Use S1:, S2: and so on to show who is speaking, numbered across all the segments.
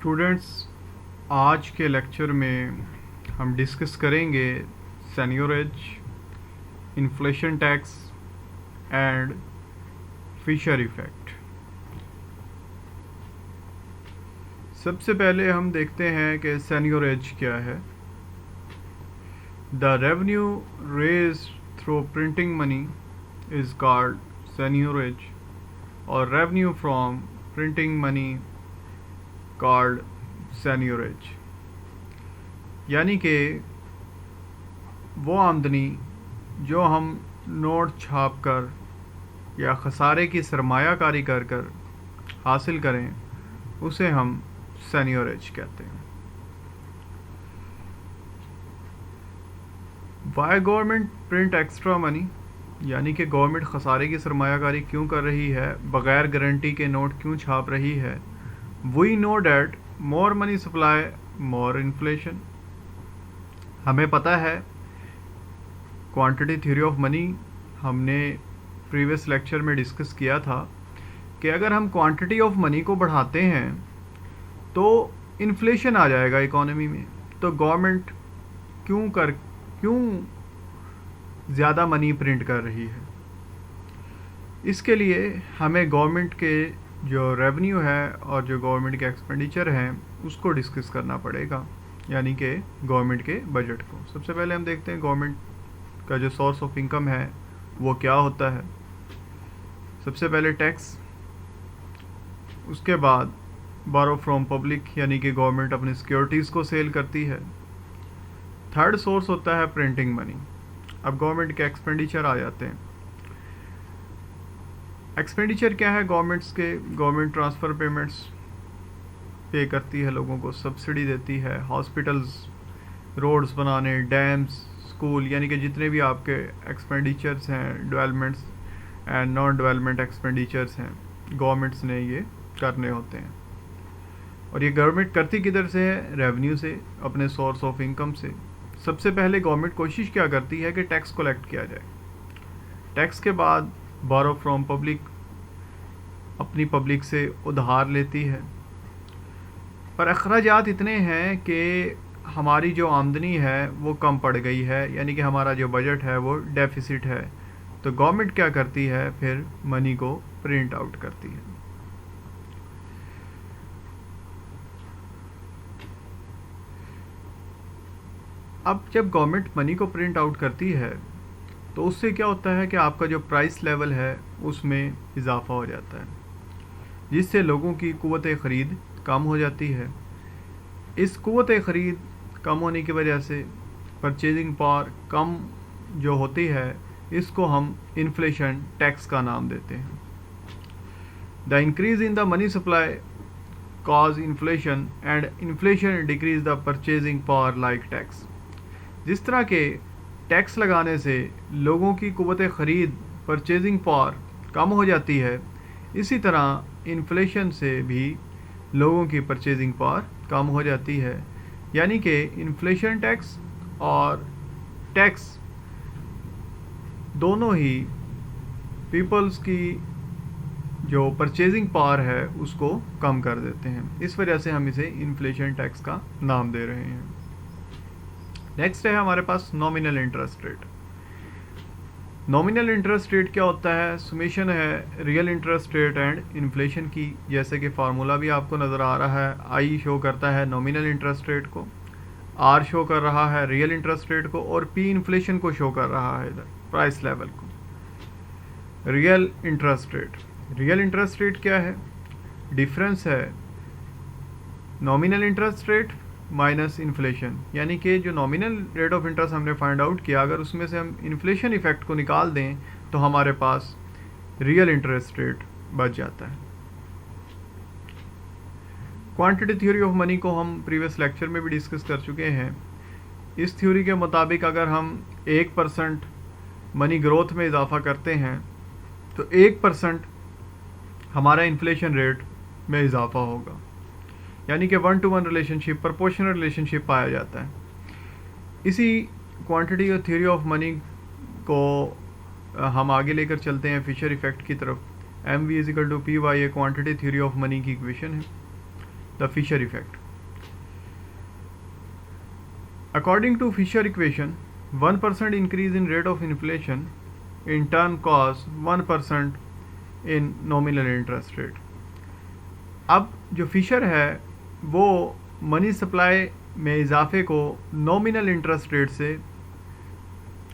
S1: Students, आज के lecture में हम डिस्कस करेंगे seigniorage, inflation tax and Fisher effect. सबसे पहले हम देखते हैं कि सेनियोरेज क्या है। The revenue raised through printing money is called seigniorage और revenue from printing money called seigniorage. यानी कि वो आमदनी जो हम नोट छाप कर या खसारे की सरमायाकारी कर कर हासिल करें उसे हम सेनियोरेज कहते हैं। Why government print extra money, यानी कि गवर्नमेंट खसारे की सरमायाकारी क्यों कर रही है, बगैर गारंटी के नोट क्यों छाप रही है। We know that more money supply more inflation. हमें पता है, क्वांटिटी थ्योरी ऑफ मनी हमने प्रीवियस लेक्चर में डिस्कस किया था कि अगर हम क्वांटिटी ऑफ मनी को बढ़ाते हैं तो इन्फ्लेशन आ जाएगा इकोनॉमी में। तो गवर्नमेंट क्यों ज़्यादा मनी प्रिंट कर रही है। इसके लिए हमें गवर्नमेंट के जो रेवेन्यू है और जो गवर्नमेंट के एक्सपेंडिचर हैं उसको डिस्कस करना पड़ेगा, यानी कि गवर्नमेंट के बजट को। सबसे पहले हम देखते हैं गवर्नमेंट का जो सोर्स ऑफ इनकम है वो क्या होता है। सबसे पहले टैक्स, उसके बाद बारो फ्रॉम पब्लिक, यानी कि गवर्नमेंट अपनी सिक्योरिटीज़ को सेल करती है। थर्ड सोर्स होता है प्रिंटिंग मनी। अब गवर्नमेंट के एक्सपेंडिचर आ जाते हैं। एक्सपेंडिचर क्या है गवर्नमेंट्स के? गवर्नमेंट ट्रांसफ़र पेमेंट्स पे करती है, लोगों को सब्सिडी देती है, हॉस्पिटल्स, रोड्स बनाने, डैम्स, स्कूल, यानी कि जितने भी आपके एक्सपेंडिचर्स हैं, developments and non development expenditures हैं, गवर्नमेंट्स ने ये करने होते हैं। और ये गवर्नमेंट करती किधर से है? रेवेन्यू से, अपने सोर्स ऑफ इनकम से। सबसे पहले गवर्नमेंट कोशिश क्या करती है कि टैक्स कलेक्ट किया जाए। टैक्स के बाद बारो फ्रॉम पब्लिक, अपनी पब्लिक से उधार लेती है। पर अखराजात इतने हैं कि हमारी जो आमदनी है वो कम पड़ गई है, यानी कि हमारा जो बजट है वो डेफिसिट है। तो गवर्नमेंट क्या करती है? फिर मनी को प्रिंट आउट करती है। अब जब गवर्नमेंट मनी को प्रिंट आउट करती है तो उससे क्या होता है कि आपका जो प्राइस लेवल है उसमें इजाफा हो जाता है, जिससे लोगों की क़ुव्वत ख़रीद कम हो जाती है। इस क़ुव्वत ख़रीद कम होने की वजह से परचेजिंग पावर कम जो होती है, इसको हम इन्फ्लेशन टैक्स का नाम देते हैं। The increase in the money supply cause inflation and inflation decrease the purchasing power like tax. जिस तरह के टैक्स लगाने से लोगों की क़ुव्वत ख़रीद, परचेजिंग पावर कम हो जाती है, इसी तरह इन्फ्लेशन से भी लोगों की परचेजिंग पावर कम हो जाती है। यानी कि इन्फ्लेशन टैक्स और टैक्स दोनों ही पीपल्स की जो परचेजिंग पावर है उसको कम कर देते हैं। इस वजह से हम इसे इन्फ्लेशन टैक्स का नाम दे रहे हैं। नेक्स्ट है हमारे पास nominal interest rate. Nominal interest rate क्या होता है? समेशन है real interest rate and inflation की। जैसे कि फार्मूला भी आपको नज़र आ रहा है, आई शो करता है नॉमिनल इंटरेस्ट रेट को, आर शो कर रहा है रियल इंटरेस्ट रेट को, और पी इन्फ्लेशन को शो कर रहा है इधर प्राइस लेवल को। Real interest rate, real interest rate क्या है? डिफरेंस है nominal interest rate minus inflation. यानी कि जो नॉमिनल रेट ऑफ इंटरेस्ट हमने फाइंड आउट किया, अगर उसमें से हम इन्फ्लेशन इफेक्ट को निकाल दें तो हमारे पास रियल इंटरेस्ट रेट बच जाता है। क्वांटिटी थ्योरी ऑफ मनी को हम प्रीवियस लेक्चर में भी डिस्कस कर चुके हैं। इस थ्योरी के मुताबिक अगर हम 1% मनी ग्रोथ में इजाफा करते हैं तो 1% हमारा इन्फ्लेशन रेट में इजाफा होगा, यानी कि 1-to-1 रिलेशनशिप, प्रोपोर्शनल रिलेशनशिप पाया जाता है। इसी क्वांटिटी और थ्योरी ऑफ मनी को हम आगे लेकर चलते हैं फिशर इफेक्ट की तरफ। M V equal to P Y, ये क्वान्टिटी थ्योरी ऑफ मनी की इक्वेशन है। The Fisher effect. According to Fisher equation, 1% increase in rate of inflation in turn cause 1% in nominal interest rate. अब जो Fisher है वो money supply में इजाफे को नॉमिनल इंटरेस्ट रेट से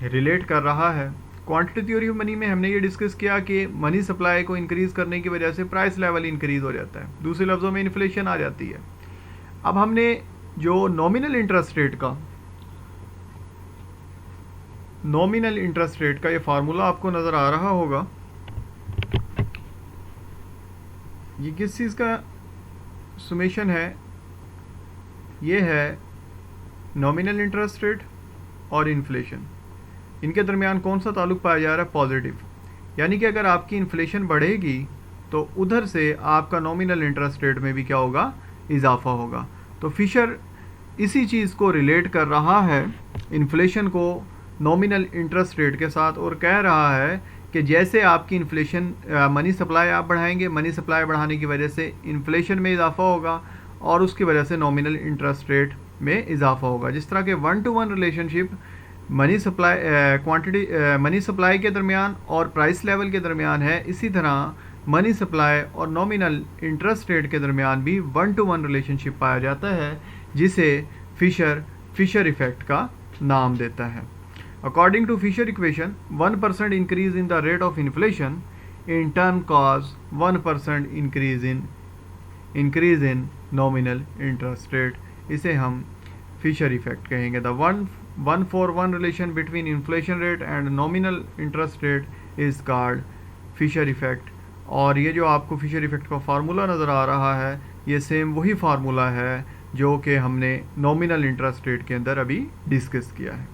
S1: रिलेट कर रहा है. क्वांटिटी थ्योरी ऑफ मनी में हमने ये डिस्कस किया कि मनी सप्लाई को इंक्रीज करने की वजह से प्राइस लेवल इंक्रीज हो जाता है, दूसरे लफ्ज़ों में इन्फ्लेशन आ जाती है. अब हमने जो नॉमिनल इंटरेस्ट रेट का ये फार्मूला आपको नज़र आ रहा होगा. ये किस चीज़ का सुमेशन है? ये है नॉमिनल इंटरेस्ट रेट और इन्फ्लेशन. इनके दरमियान कौन सा ताल्लुक पाया जा रहा है? पॉजिटिव. यानी कि अगर आपकी इन्फ्लेशन बढ़ेगी तो उधर से आपका नॉमिनल इंटरेस्ट रेट में भी क्या होगा? इजाफा होगा. तो फिशर इसी चीज़ को रिलेट कर रहा है, इन्फ्लेशन को नॉमिनल इंटरेस्ट रेट के साथ, और कह रहा है कि जैसे आपकी इन्फ्लेशन मनी सप्लाई आप बढ़ाएंगे, मनी सप्लाई बढ़ाने की वजह से इन्फ्लेशन में इजाफा होगा और उसकी वजह से नॉमिनल इंटरेस्ट रेट में इजाफा होगा. जिस तरह के 1-to-1 रिलेशनशिप मनी सप्लाई के दरमियान और प्राइस लेवल के दरमियान है, इसी तरह मनी सप्लाई और नॉमिनल इंटरेस्ट रेट के दरमियान भी 1-to-1 रिलेशनशिप पाया जाता है, जिसे फिशर इफेक्ट का नाम देता है. According to Fisher equation, 1% increase in the rate of inflation in turn cause 1% increase in nominal interest rate. इसे हम Fisher effect कहेंगे. The 1-for-1 relation between inflation rate and nominal interest rate is called Fisher effect. और ये जो आपको Fisher effect का formula नज़र आ रहा है, ये सेम वही फार्मूला है जो कि हमने नॉमिनल इंटरेस्ट रेट के अंदर अभी डिस्कस किया है.